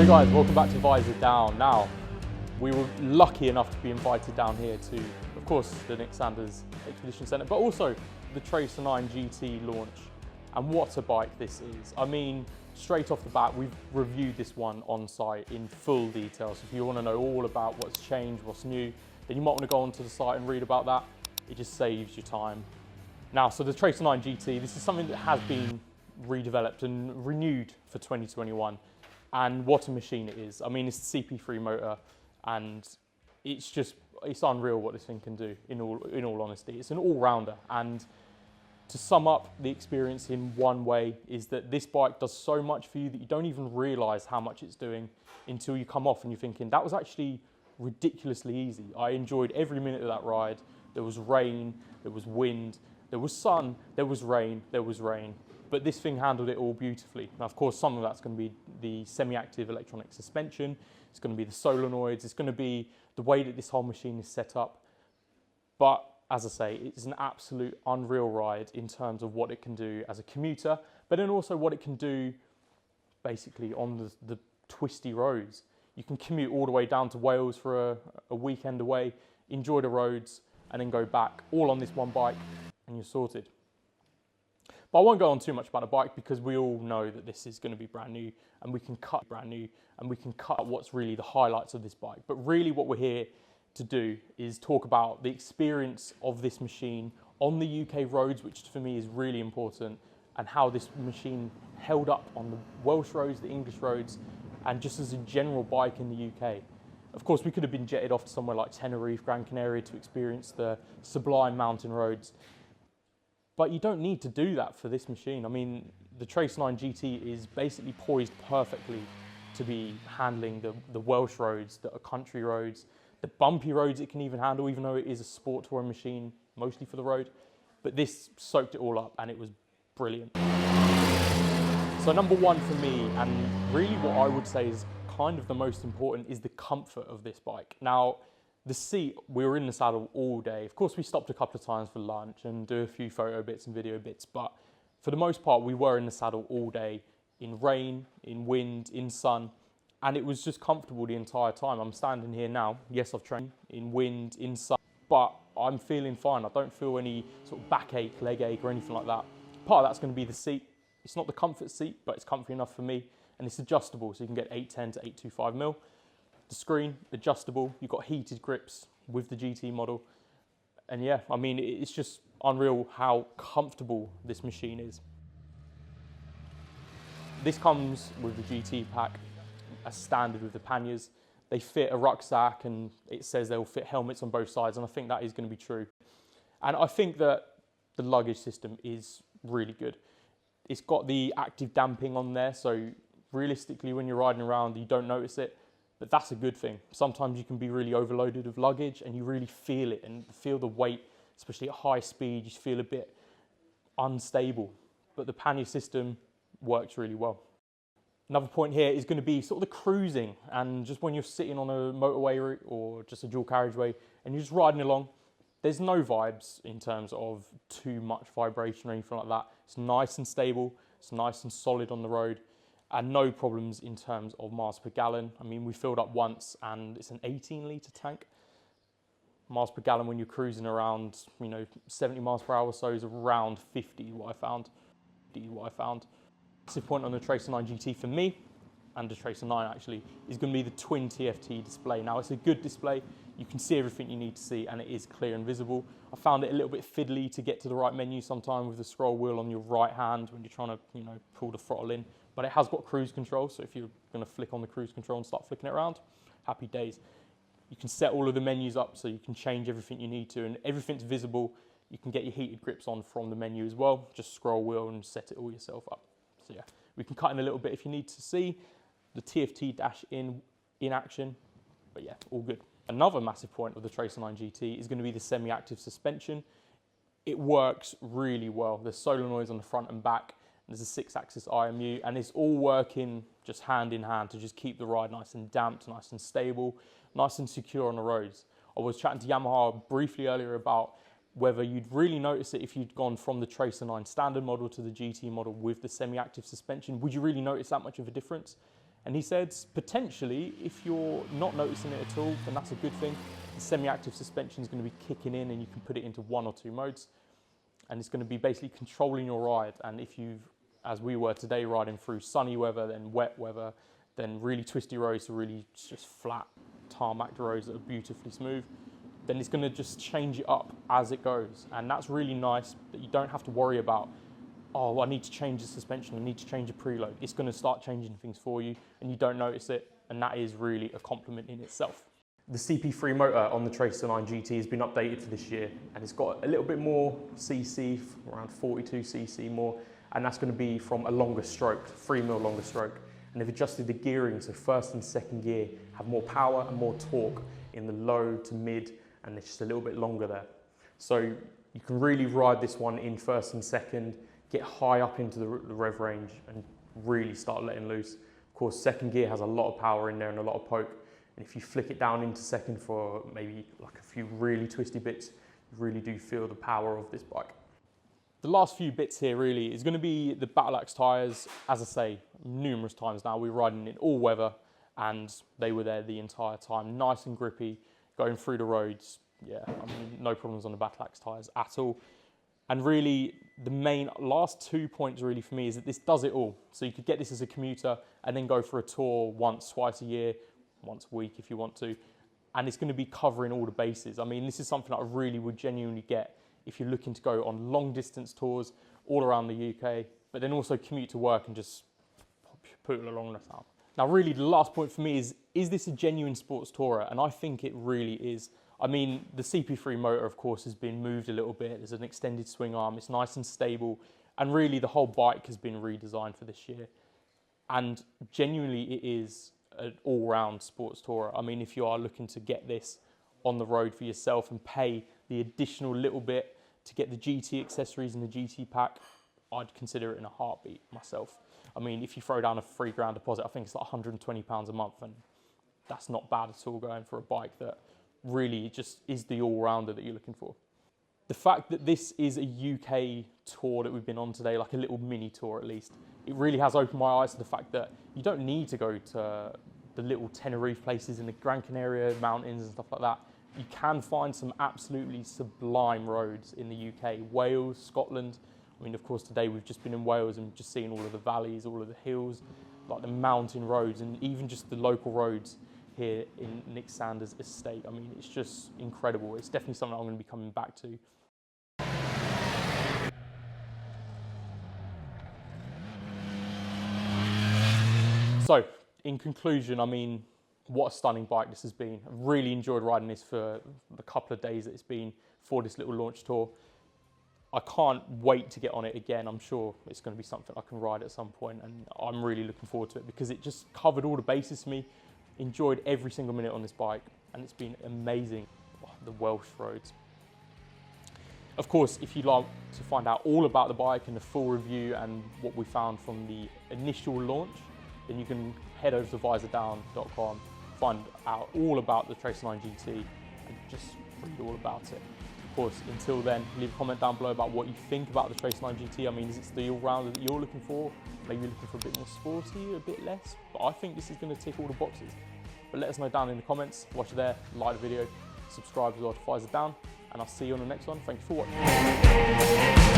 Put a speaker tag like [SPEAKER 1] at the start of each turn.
[SPEAKER 1] Hello guys, welcome back to Visordown. Now, we were lucky enough to be invited down here to, of course, the Nick Sanders Exposition Centre, but also the Tracer 9 GT launch. And what a bike this is. I mean, straight off the bat, we've reviewed this one on site in full detail. So if you want to know all about what's changed, what's new, then you might want to go onto the site and read about that. It just saves your time. Now, so the Tracer 9 GT, this is something that has been redeveloped and renewed for 2021. And what a machine it is. I mean, it's the CP3 motor, and it's unreal what this thing can do, in all honesty. It's an all-rounder, and to sum up the experience in one way is that this bike does so much for you that you don't even realise how much it's doing until you come off and you're thinking, that was actually ridiculously easy. I enjoyed every minute of that ride. There was rain, there was wind, there was sun, there was rain, but this thing handled it all beautifully. Now, of course, some of that's going to be the semi-active electronic suspension, it's going to be the solenoids, it's going to be the way that this whole machine is set up. But as I say, it's an absolute unreal ride in terms of what it can do as a commuter, but then also what it can do basically on the twisty roads. You can commute all the way down to Wales for a weekend away, enjoy the roads, and then go back all on this one bike, and you're sorted. But I won't go on too much about the bike because we all know that this is going to be brand new and we can cut what's really the highlights of this bike. But really what we're here to do is talk about the experience of this machine on the UK roads, which for me is really important, and how this machine held up on the Welsh roads, the English roads, and just as a general bike in the UK. Of course, we could have been jetted off to somewhere like Tenerife, Gran Canaria to experience the sublime mountain roads. But you don't need to do that for this machine. I mean, the Tracer 9 GT is basically poised perfectly to be handling the Welsh roads, the country roads, the bumpy roads it can even handle, even though it is a sport touring machine, mostly for the road. But this soaked it all up and it was brilliant. So number one for me, and really what I would say is kind of the most important, is the comfort of this bike. Now, the seat, we were in the saddle all day. Of course, we stopped a couple of times for lunch and do a few photo bits and video bits, but for the most part, we were in the saddle all day, in rain, in wind, in sun, and it was just comfortable the entire time. I'm standing here now. Yes, I've trained in wind, in sun, but I'm feeling fine. I don't feel any sort of backache, leg ache, or anything like that. Part of that's going to be the seat. It's not the comfort seat, but it's comfy enough for me, and it's adjustable, so you can get 810 to 825 mil. The screen, adjustable, you've got heated grips with the GT model. And yeah, I mean, it's just unreal how comfortable this machine is. This comes with the GT pack as standard with the panniers. They fit a rucksack and it says they'll fit helmets on both sides, and I think that is going to be true. And I think that the luggage system is really good. It's got the active damping on there, so realistically when you're riding around you don't notice it. But that's a good thing. Sometimes you can be really overloaded with luggage and you really feel it and feel the weight, especially at high speed, you feel a bit unstable. But the pannier system works really well. Another point here is going to be sort of the cruising, and just when you're sitting on a motorway route or just a dual carriageway and you're just riding along, there's no vibes in terms of too much vibration or anything like that. It's nice and stable, it's nice and solid on the road. And no problems in terms of miles per gallon. I mean, we filled up once and it's an 18-litre tank. Miles per gallon when you're cruising around, 70 miles per hour or so is around 50, what I found. Massive point on the Tracer 9 GT for me, and the Tracer 9 actually, is going to be the twin TFT display. Now, it's a good display. You can see everything you need to see and it is clear and visible. I found it a little bit fiddly to get to the right menu sometimes with the scroll wheel on your right hand when you're trying to, pull the throttle in. But it has got cruise control, so if you're going to flick on the cruise control and start flicking it around, happy days. You can set all of the menus up so you can change everything you need to, and everything's visible. You can get your heated grips on from the menu as well. Just scroll wheel and set it all yourself up. So yeah, we can cut in a little bit if you need to see the TFT dash in action, but yeah, all good. Another massive point of the Tracer 9 GT is going to be the semi-active suspension. It works really well. There's solenoids on the front and back. There's a 6-axis IMU, and it's all working just hand in hand to just keep the ride nice and damped, nice and stable, nice and secure on the roads. I was chatting to Yamaha briefly earlier about whether you'd really notice it if you'd gone from the Tracer 9 standard model to the GT model with the semi-active suspension. Would you really notice that much of a difference? And he said, potentially, if you're not noticing it at all, then that's a good thing. The semi-active suspension is going to be kicking in and you can put it into 1 or 2 modes. And it's going to be basically controlling your ride. And if you've, as we were today, riding through sunny weather, then wet weather, then really twisty roads to really just flat tarmac roads that are beautifully smooth, then it's going to just change it up as it goes. And that's really nice that you don't have to worry about, oh, I need to change the suspension, I need to change the preload. It's going to start changing things for you and you don't notice it, and that is really a compliment in itself. The CP3 motor on the Tracer 9 GT has been updated for this year, and it's got a little bit more CC, around 42 CC more, and that's going to be from a longer stroke, 3mm longer stroke. And they've adjusted the gearing so first and second gear have more power and more torque in the low to mid, and it's just a little bit longer there. So you can really ride this one in first and second, get high up into the rev range and really start letting loose. Of course, second gear has a lot of power in there and a lot of poke. And if you flick it down into second for maybe like a few really twisty bits, you really do feel the power of this bike. The last few bits here really is going to be the Battle Axe tyres. As I say, numerous times now, we're riding in all weather and they were there the entire time. Nice and grippy, going through the roads. Yeah, I mean, no problems on the Battle Axe tyres at all. And really, the main last 2 points really for me is that this does it all. So you could get this as a commuter and then go for a tour once, twice a year, once a week if you want to. And it's going to be covering all the bases. I mean, this is something that I really would genuinely get if you're looking to go on long distance tours all around the UK, but then also commute to work and just put it along the town. Now, really, the last point for me is this a genuine sports tourer? And I think it really is. I mean, the CP3 motor, of course, has been moved a little bit. There's an extended swing arm. It's nice and stable. And really, the whole bike has been redesigned for this year. And genuinely, it is an all-round sports tourer. I mean, if you are looking to get this on the road for yourself and pay the additional little bit to get the GT accessories and the GT pack, I'd consider it in a heartbeat myself. I mean, if you throw down a £3,000 deposit, I think it's like £120 a month, and that's not bad at all going for a bike that really just is the all-rounder that you're looking for. The fact that this is a UK tour that we've been on today, like a little mini tour at least, it really has opened my eyes to the fact that you don't need to go to the little Tenerife places in the Gran Canaria mountains and stuff like that. You can find some absolutely sublime roads in the UK, Wales, Scotland. I mean, of course, today we've just been in Wales and just seen all of the valleys, all of the hills, like the mountain roads, and even just the local roads here in Nick Sanders' estate. I mean, it's just incredible. It's definitely something I'm going to be coming back to. So, in conclusion, I mean, what a stunning bike this has been. I've really enjoyed riding this for the couple of days that it's been for this little launch tour. I can't wait to get on it again. I'm sure it's going to be something I can ride at some point, and I'm really looking forward to it because it just covered all the bases for me. Enjoyed every single minute on this bike, and it's been amazing. Oh, the Welsh roads. Of course, if you'd like to find out all about the bike and the full review and what we found from the initial launch, then you can head over to Visordown.com, find out all about the Tracer 9 GT and just read all about it. Of course, until then, leave a comment down below about what you think about the Tracer 9 GT. I mean, is it the all-rounder that you're looking for? Maybe you're looking for a bit more sporty, a bit less, but I think this is going to tick all the boxes. But let us know down in the comments. Watch it there, like the video, subscribe as well to Visordown, and I'll see you on the next one. Thank you for watching.